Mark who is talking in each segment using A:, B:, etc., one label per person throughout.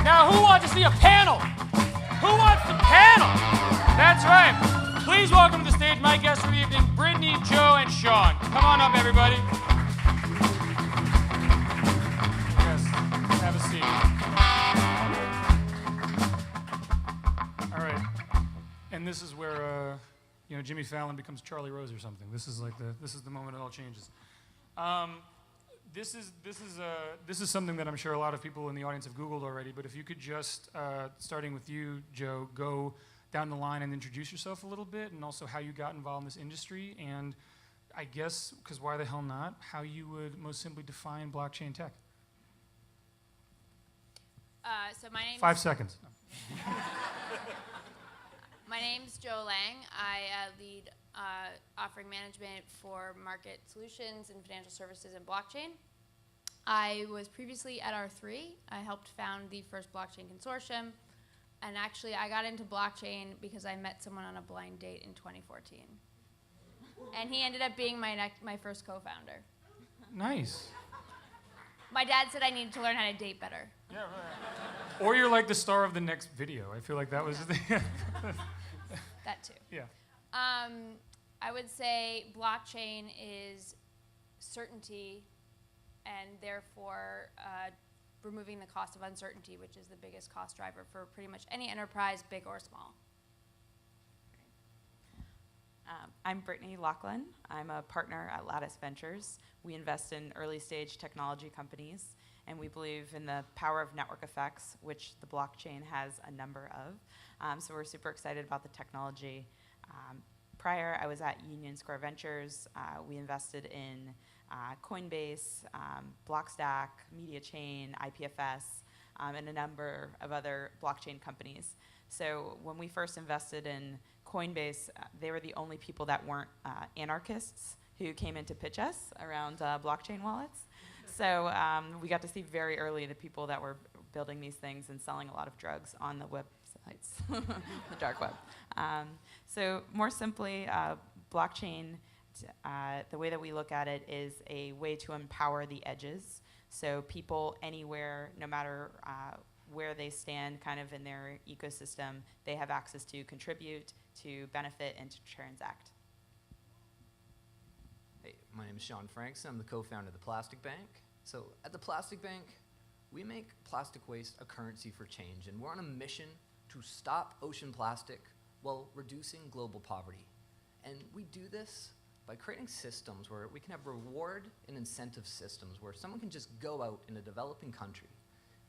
A: Now, who wants to see a panel? Who wants the panel? That's right. Please welcome to the stage my guests for the evening, Brittney, Joe, and Shaun. Come on up, everybody. Yes, have a seat. All right. And this is where, Jimmy Fallon becomes Charlie Rose or something. This is the moment it all changes. This is something that I'm sure a lot of people in the audience have Googled already, but if you could just, starting with you, Joe, go down the line and introduce yourself a little bit, and also how you got involved in this industry, and I guess, because why the hell not, how you would most simply define blockchain tech.
B: So my name
A: 5 seconds.
B: My name's Joe Lange. I lead offering management for market solutions and financial services and blockchain. I was previously at R3. I helped found the first blockchain consortium. And actually, I got into blockchain because I met someone on a blind date in 2014. And he ended up being my first co-founder.
A: Nice.
B: My dad said I needed to learn how to date better.
A: Yeah, right. Or you're like the star of the next video. I feel like that was the...
B: That too.
A: Yeah.
B: I would say blockchain is certainty and therefore removing the cost of uncertainty, which is the biggest cost driver for pretty much any enterprise, big or small.
C: I'm Brittney Lachlan. I'm a partner at Lattice Ventures. We invest in early stage technology companies, and we believe in the power of network effects, which the blockchain has a number of. So we're super excited about the technology. Prior, I was at Union Square Ventures. We invested in Coinbase, Blockstack, MediaChain, IPFS, and a number of other blockchain companies. So when we first invested in Coinbase, they were the only people that weren't anarchists who came in to pitch us around blockchain wallets. So we got to see very early the people that were building these things and selling a lot of drugs on the websites, the dark web. So more simply, blockchain, the way that we look at it is a way to empower the edges. So people anywhere, no matter where they stand kind of in their ecosystem, they have access to contribute, to benefit, and to transact.
D: Hey, my name is Shaun Frankson. I'm the co-founder of the Plastic Bank. So at the Plastic Bank, we make plastic waste a currency for change, and we're on a mission to stop ocean plastic while reducing global poverty. And we do this by creating systems where we can have reward and incentive systems where someone can just go out in a developing country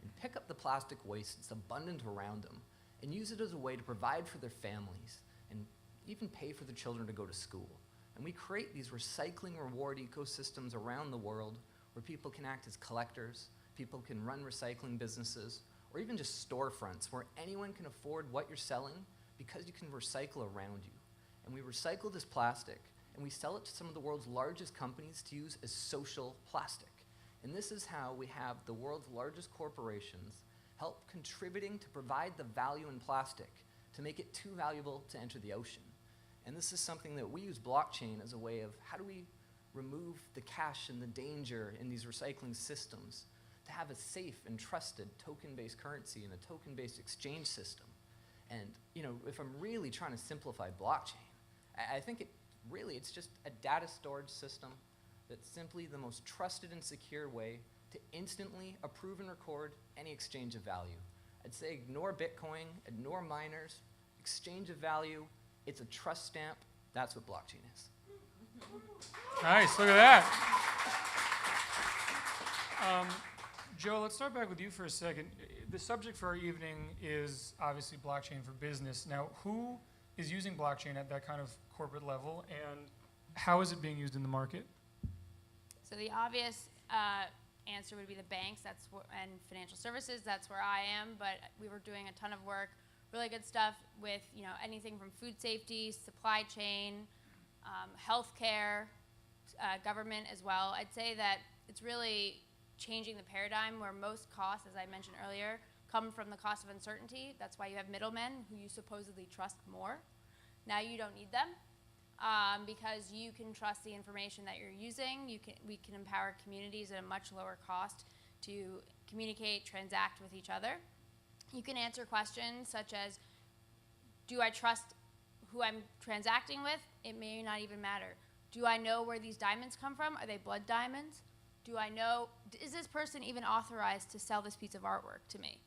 D: and pick up the plastic waste that's abundant around them and use it as a way to provide for their families and even pay for their children to go to school. And we create these recycling reward ecosystems around the world where people can act as collectors, people can run recycling businesses, or even just storefronts where anyone can afford what you're selling because you can recycle around you. And we recycle this plastic and we sell it to some of the world's largest companies to use as social plastic. And this is how we have the world's largest corporations help contributing to provide the value in plastic to make it too valuable to enter the ocean. And this is something that we use blockchain as a way of how do we remove the cash and the danger in these recycling systems to have a safe and trusted token-based currency and a token-based exchange system. And if I'm really trying to simplify blockchain, I think it's just a data storage system that's simply the most trusted and secure way to instantly approve and record any exchange of value. I'd say ignore Bitcoin, ignore miners, exchange of value, it's a trust stamp, that's what blockchain is.
A: Nice, look at that. Joe, let's start back with you for a second. The subject for our evening is obviously blockchain for business. Now, who is using blockchain at that kind of corporate level, and how is it being used in the market?
B: So the obvious answer would be the banks and financial services. That's where I am, but we were doing a ton of work, really good stuff with anything from food safety, supply chain, healthcare, government as well. I'd say that it's really changing the paradigm where most costs, as I mentioned earlier, come from the cost of uncertainty. That's why you have middlemen who you supposedly trust more. Now you don't need them because you can trust the information that you're using. We can empower communities at a much lower cost to communicate, transact with each other. You can answer questions such as, do I trust who I'm transacting with? It may not even matter. Do I know where these diamonds come from? Are they blood diamonds? Do I know, is this person even authorized to sell this piece of artwork to me?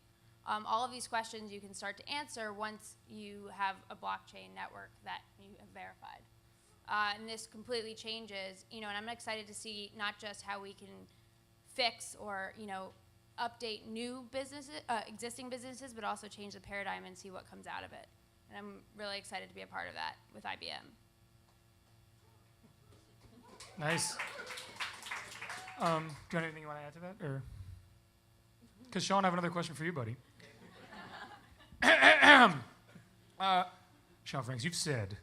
B: All of these questions you can start to answer once you have a blockchain network that you have verified. And this completely changes, and I'm excited to see not just how we can fix or, update new businesses, existing businesses, but also change the paradigm and see what comes out of it. And I'm really excited to be a part of that with IBM.
A: Nice. Do you have anything you want to add to that, or? Because Shaun, I have another question for you, buddy. Shaun Frankson, you've said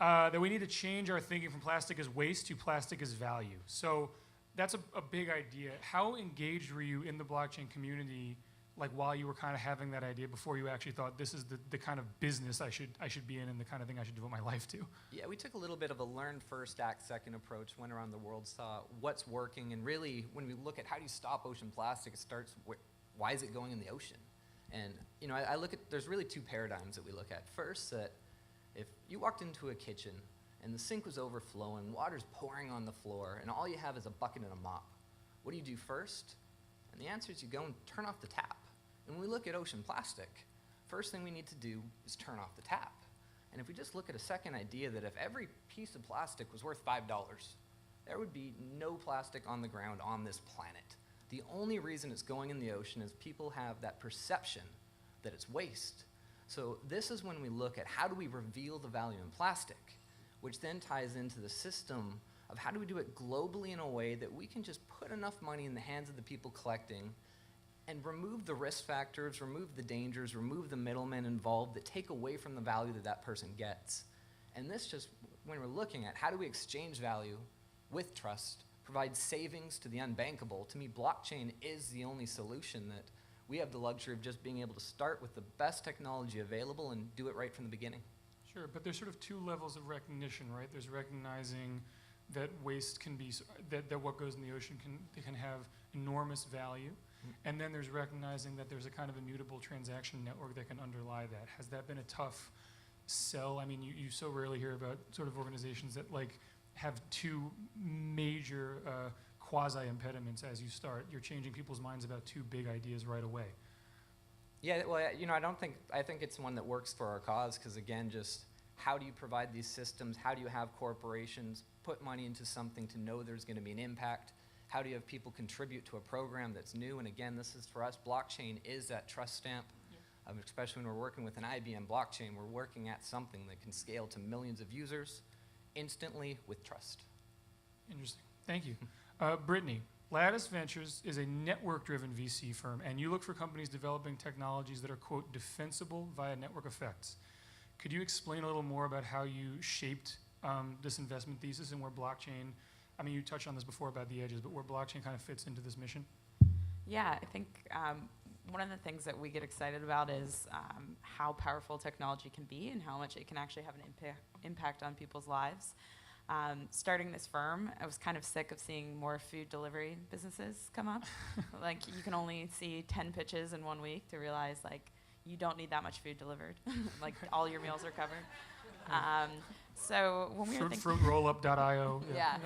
A: that we need to change our thinking from plastic as waste to plastic as value. So that's a big idea. How engaged were you in the blockchain community, like while you were kind of having that idea, before you actually thought this is the kind of business I should be in and the kind of thing I should devote my life to? Yeah,
D: we took a little bit of a learn first, act second approach, went around the world, saw what's working, and really when we look at how do you stop ocean plastic, it starts why is it going in the ocean? And I look at, there's really two paradigms that we look at. First, that if you walked into a kitchen and the sink was overflowing, water's pouring on the floor, and all you have is a bucket and a mop, what do you do first? And the answer is you go and turn off the tap. And when we look at ocean plastic, first thing we need to do is turn off the tap. And if we just look at a second idea that if every piece of plastic was worth $5, there would be no plastic on the ground on this planet. The only reason it's going in the ocean is people have that perception that it's waste. So this is when we look at how do we reveal the value in plastic, which then ties into the system of how do we do it globally in a way that we can just put enough money in the hands of the people collecting and remove the risk factors, remove the dangers, remove the middlemen involved that take away from the value that that person gets. And this just, when we're looking at how do we exchange value with trust, provide savings to the unbankable, to me blockchain is the only solution that we have the luxury of just being able to start with the best technology available and do it right from the beginning.
A: Sure, but there's sort of two levels of recognition, right? There's recognizing that waste can be, that what goes in the ocean can have enormous value. And then there's recognizing that there's a kind of immutable transaction network that can underlie that. Has that been a tough sell? I mean, you so rarely hear about sort of organizations that like have two major quasi-impediments as you start. You're changing people's minds about two big ideas right away.
D: Yeah, well, I think it's one that works for our cause because, again, just how do you provide these systems? How do you have corporations put money into something to know there's going to be an impact? How do you have people contribute to a program that's new? And again, this is for us, blockchain is that trust stamp, especially when we're working with an IBM blockchain, we're working at something that can scale to millions of users instantly with trust.
A: Interesting, thank you. Brittney, Lattice Ventures is a network-driven VC firm, and you look for companies developing technologies that are, quote, defensible via network effects. Could you explain a little more about how you shaped this investment thesis and where blockchain, I mean, you touched on this before about the edges, but where blockchain kind of fits into this mission?
C: Yeah, I think one of the things that we get excited about is how powerful technology can be and how much it can actually have an impact on people's lives. Starting this firm, I was kind of sick of seeing more food delivery businesses come up. Like, you can only see 10 pitches in 1 week to realize, like, you don't need that much food delivered. Like, all your meals are covered. So when we were thinking...
A: Fruitrollup.io.
C: Yeah.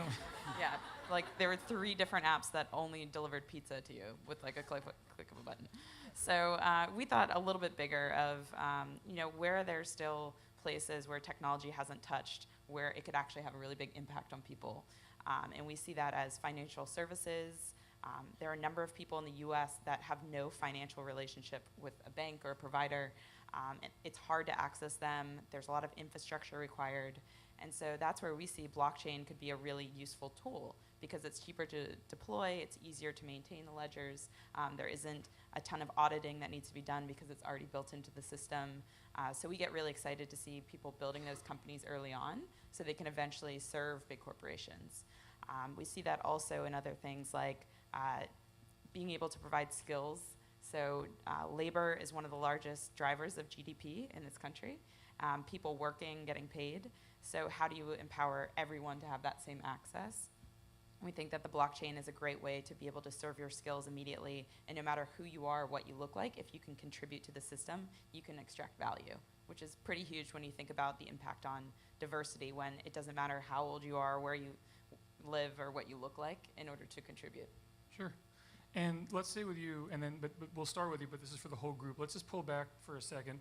C: Yeah. Like, there were 3 different apps that only delivered pizza to you with, like, a click of a button. So we thought a little bit bigger of, where there's still places where technology hasn't touched, where it could actually have a really big impact on people. And we see that as financial services. There are a number of people in the US that have no financial relationship with a bank or a provider. It's hard to access them. There's a lot of infrastructure required. And so that's where we see blockchain could be a really useful tool because it's cheaper to deploy, it's easier to maintain the ledgers. There isn't a ton of auditing that needs to be done because it's already built into the system. So we get really excited to see people building those companies early on so they can eventually serve big corporations. We see that also in other things like being able to provide skills. So labor is one of the largest drivers of GDP in this country. People working, getting paid. So how do you empower everyone to have that same access? We think that the blockchain is a great way to be able to serve your skills immediately, and no matter who you are, what you look like, if you can contribute to the system, you can extract value, which is pretty huge when you think about the impact on diversity, when it doesn't matter how old you are, where you live, or what you look like in order to contribute.
A: Sure. And let's stay with you, and then, but we'll start with you, but this is for the whole group. Let's just pull back for a second.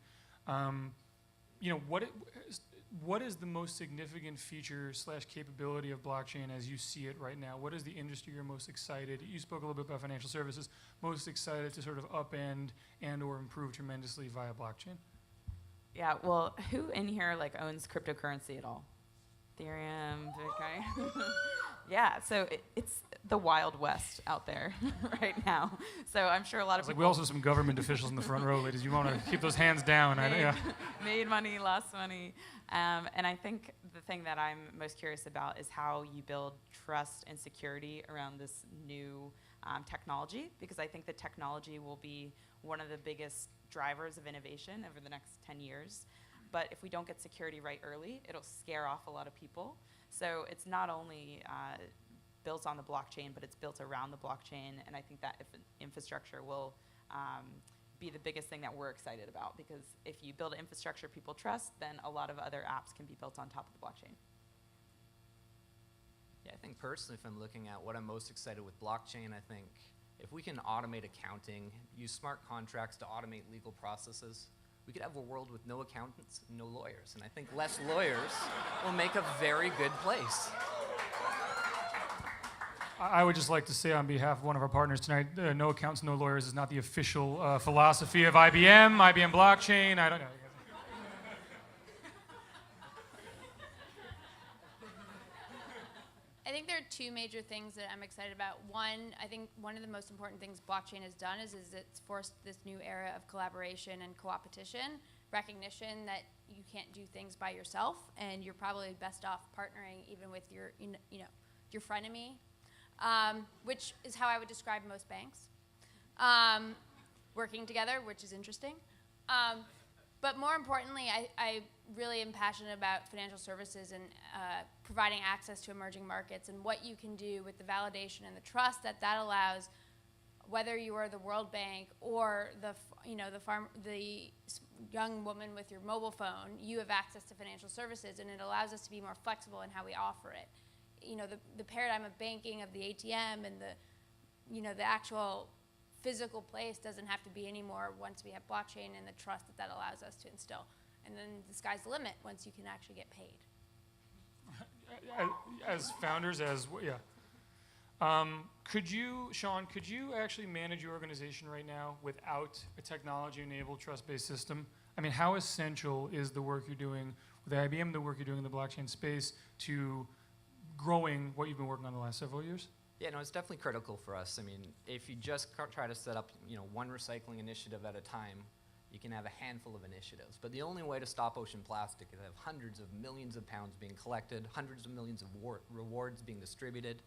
A: What is the most significant feature / capability of blockchain as you see it right now? What is the industry you're most excited? You spoke a little bit about financial services. Most excited to sort of upend and or improve tremendously via blockchain?
C: Yeah, well, who in here owns cryptocurrency at all? Ethereum, Bitcoin? Yeah, so it's the Wild West out there right now. So I'm sure a lot of people...
A: we also have some government officials in the front row, ladies. You want to keep those hands down.
C: Made money, lost money. And I think the thing that I'm most curious about is how you build trust and security around this new technology, because I think the technology will be one of the biggest drivers of innovation over the next 10 years. But if we don't get security right early, it'll scare off a lot of people. So it's not only built on the blockchain, but it's built around the blockchain. And I think that infrastructure will be the biggest thing that we're excited about, because if you build infrastructure people trust, then a lot of other apps can be built on top of the blockchain.
D: Yeah, I think personally, if I'm looking at what I'm most excited with blockchain, I think if we can automate accounting, use smart contracts to automate legal processes, we could have a world with no accountants, no lawyers. And I think less lawyers will make a very good place.
A: I would just like to say on behalf of one of our partners tonight, no accountants, no lawyers is not the official philosophy of IBM blockchain. I don't know.
B: I think there are two major things that I'm excited about. One, I think one of the most important things blockchain has done is it's forced this new era of collaboration and co-opetition, recognition that you can't do things by yourself, and you're probably best off partnering even with your frenemy, which is how I would describe most banks, working together, which is interesting. But more importantly, I really am passionate about financial services and providing access to emerging markets and what you can do with the validation and the trust that allows, whether you are the World Bank or the young woman with your mobile phone, you have access to financial services, and it allows us to be more flexible in how we offer it. The paradigm of banking, of the ATM, and the actual physical place doesn't have to be anymore once we have blockchain and the trust that allows us to instill. And then the sky's the limit once you can actually get paid.
A: As founders, Shaun, could you actually manage your organization right now without a technology-enabled trust-based system? I mean, how essential is the work you're doing with IBM, the work you're doing in the blockchain space, to growing what you've been working on the last several years?
D: Yeah, no, it's definitely critical for us. I mean, if you just try to set up, one recycling initiative at a time, you can have a handful of initiatives. But the only way to stop ocean plastic is to have hundreds of millions of pounds being collected, hundreds of millions of rewards being distributed.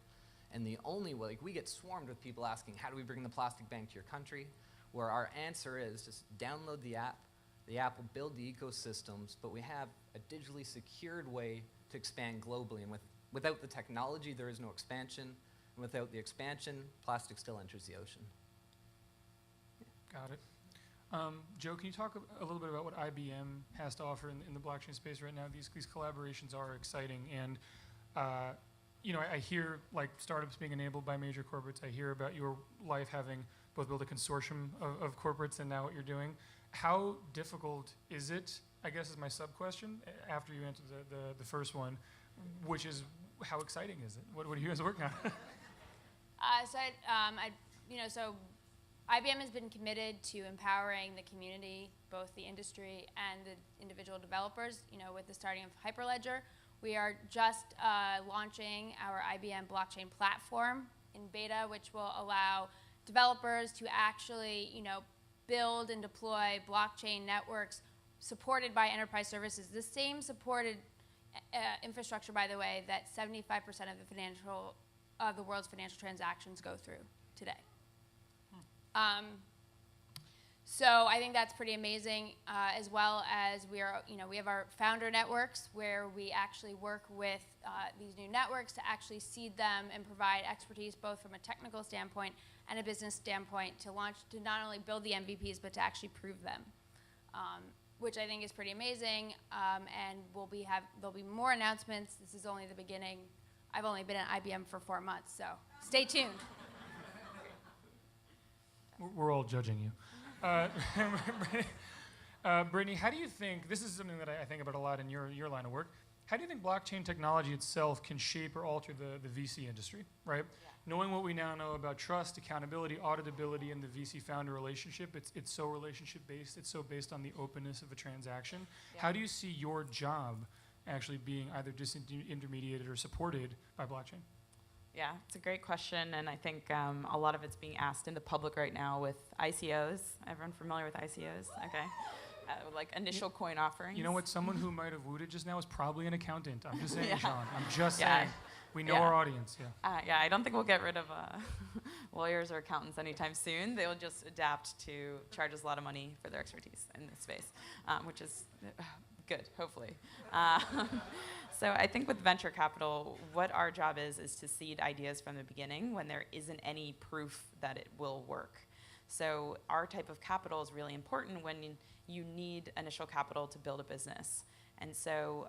D: And the only way, we get swarmed with people asking, how do we bring the plastic bank to your country? Where our answer is just download the app. The app will build the ecosystems, but we have a digitally secured way to expand globally. And without the technology, there is no expansion. And without the expansion, plastic still enters the ocean.
A: Yeah. Got it. Joe, can you talk a little bit about what IBM has to offer in the blockchain space right now? These collaborations are exciting, and I hear startups being enabled by major corporates. I hear about your life having both built a consortium of corporates and now what you're doing. How difficult is it, I guess is my sub-question, after you answered the first one, which is how exciting is it? What are you guys working on?
B: So IBM has been committed to empowering the community, both the industry and the individual developers, with the starting of Hyperledger. We are just launching our IBM blockchain platform in beta, which will allow developers to actually, build and deploy blockchain networks supported by enterprise services. The same supported infrastructure, by the way, that 75% of the world's financial transactions go through today. So I think that's pretty amazing, as well as we have our founder networks where we actually work with these new networks to actually seed them and provide expertise both from a technical standpoint and a business standpoint to not only build the MVPs but to actually prove them, which I think is pretty amazing. And there'll be more announcements. This is only the beginning. I've only been at IBM for 4 months, so stay tuned.
A: We're all judging you. Brittney, how do you think, this is something that I think about a lot in your line of work, how do you think blockchain technology itself can shape or alter the VC industry, right? Yeah. Knowing what we now know about trust, accountability, auditability, and the VC founder relationship, it's so relationship based, it's so based on the openness of a transaction. Yeah. How do you see your job actually being either disintermediated or supported by blockchain?
C: Yeah, it's a great question, and I think a lot of it's being asked in the public right now with ICOs. Everyone familiar with ICOs? Okay. Like initial coin offerings.
A: You know what? Someone who might have wooed it just now is probably an accountant. I'm just saying, Shaun. I'm just saying. We know our audience,
C: yeah, I don't think we'll get rid of lawyers or accountants anytime soon. They'll just adapt to charge us a lot of money for their expertise in this space, which is good, hopefully. So I think with venture capital, what our job is to seed ideas from the beginning when there isn't any proof that it will work. So our type of capital is really important when you need initial capital to build a business. And so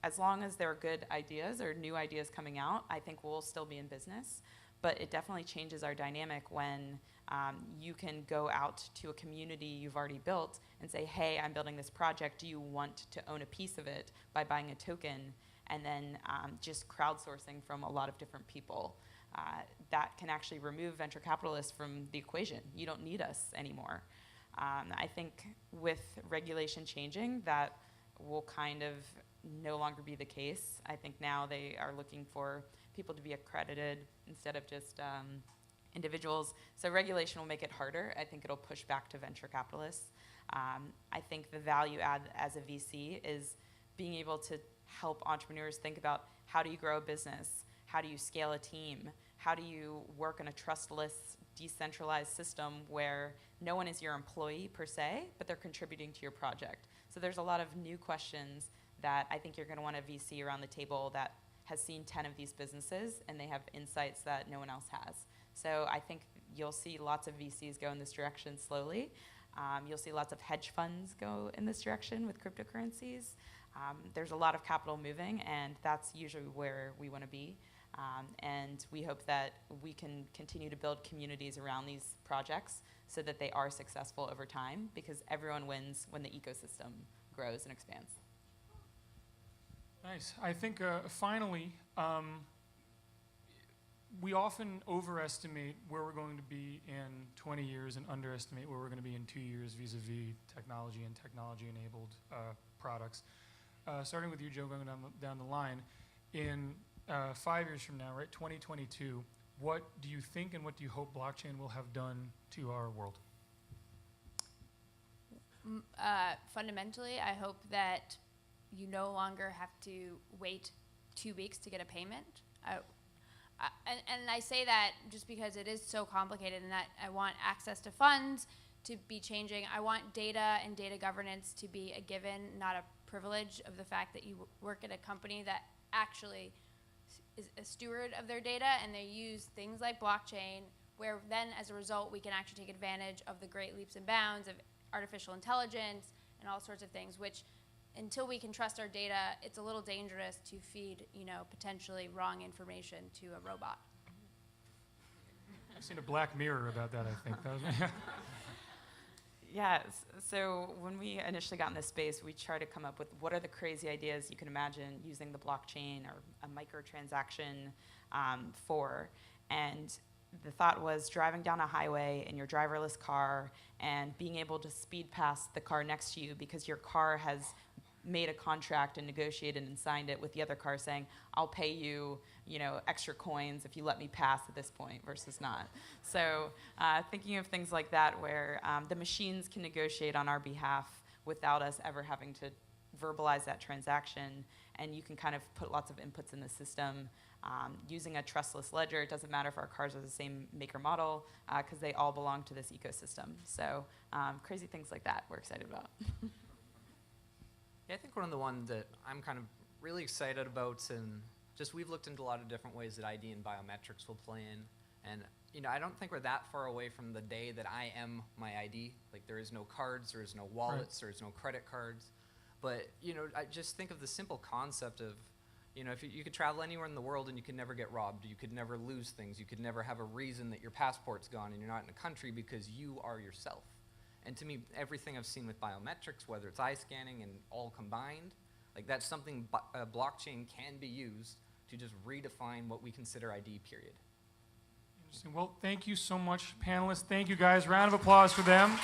C: as long as there are good ideas or new ideas coming out, I think we'll still be in business. But it definitely changes our dynamic when you can go out to a community you've already built and say, hey, I'm building this project. Do you want to own a piece of it by buying a token? And then just crowdsourcing from a lot of different people. That can actually remove venture capitalists from the equation. You don't need us anymore. I think with regulation changing, that will kind of no longer be the case. I think now they are looking for people to be accredited instead of just individuals. So regulation will make it harder. I think it'll push back to venture capitalists. I think the value add as a VC is being able to help entrepreneurs think about how do you grow a business? How do you scale a team? How do you work in a trustless, decentralized system where no one is your employee per se, but they're contributing to your project? So there's a lot of new questions that I think you're going to want a VC around the table that has seen 10 of these businesses and they have insights that no one else has. So I think you'll see lots of VCs go in this direction slowly. You'll see lots of hedge funds go in this direction with cryptocurrencies. There's a lot of capital moving, and that's usually where we want to be. And we hope that we can continue to build communities around these projects so that they are successful over time, because everyone wins when the ecosystem grows and expands.
A: Nice. I think finally, we often overestimate where we're going to be in 20 years and underestimate where we're going to be in 2 years vis-a-vis technology and technology-enabled products. Starting with you, Joe, going down the line, in 5 years from now, right, 2022, what do you think and what do you hope blockchain will have done to our world?
B: Fundamentally, I hope that you no longer have to wait 2 weeks to get a payment. And I say that just because it is so complicated, and that I want access to funds to be changing. I want data and data governance to be a given, not a privilege of the fact that you work at a company that actually is a steward of their data, and they use things like blockchain, where then as a result we can actually take advantage of the great leaps and bounds of artificial intelligence and all sorts of things, which until we can trust our data, it's a little dangerous to feed, potentially wrong information to a robot.
A: I've seen a Black Mirror about that, I think. That was
C: Yes. So when we initially got in this space, we tried to come up with what are the crazy ideas you can imagine using the blockchain or a microtransaction for. And the thought was driving down a highway in your driverless car and being able to speed past the car next to you because your car has made a contract and negotiated and signed it with the other car saying, I'll pay you, extra coins if you let me pass at this point versus not. So thinking of things like that where the machines can negotiate on our behalf without us ever having to verbalize that transaction, and you can kind of put lots of inputs in the system using a trustless ledger. It doesn't matter if our cars are the same make or model, because they all belong to this ecosystem. So crazy things like that we're excited about.
D: Yeah, I think one of the ones that I'm kind of really excited about, and just we've looked into a lot of different ways that ID and biometrics will play in. And I don't think we're that far away from the day that I am my ID. Like, there is no cards, there is no wallets, there is no credit cards. But I just think of the simple concept of, if you could travel anywhere in the world and you could never get robbed, you could never lose things, you could never have a reason that your passport's gone and you're not in a country because you are yourself. And to me, everything I've seen with biometrics, whether it's eye scanning and all combined, like that's something blockchain can be used to just redefine what we consider ID, period.
A: Interesting. Well, thank you so much, panelists. Thank you, guys. Round of applause for them.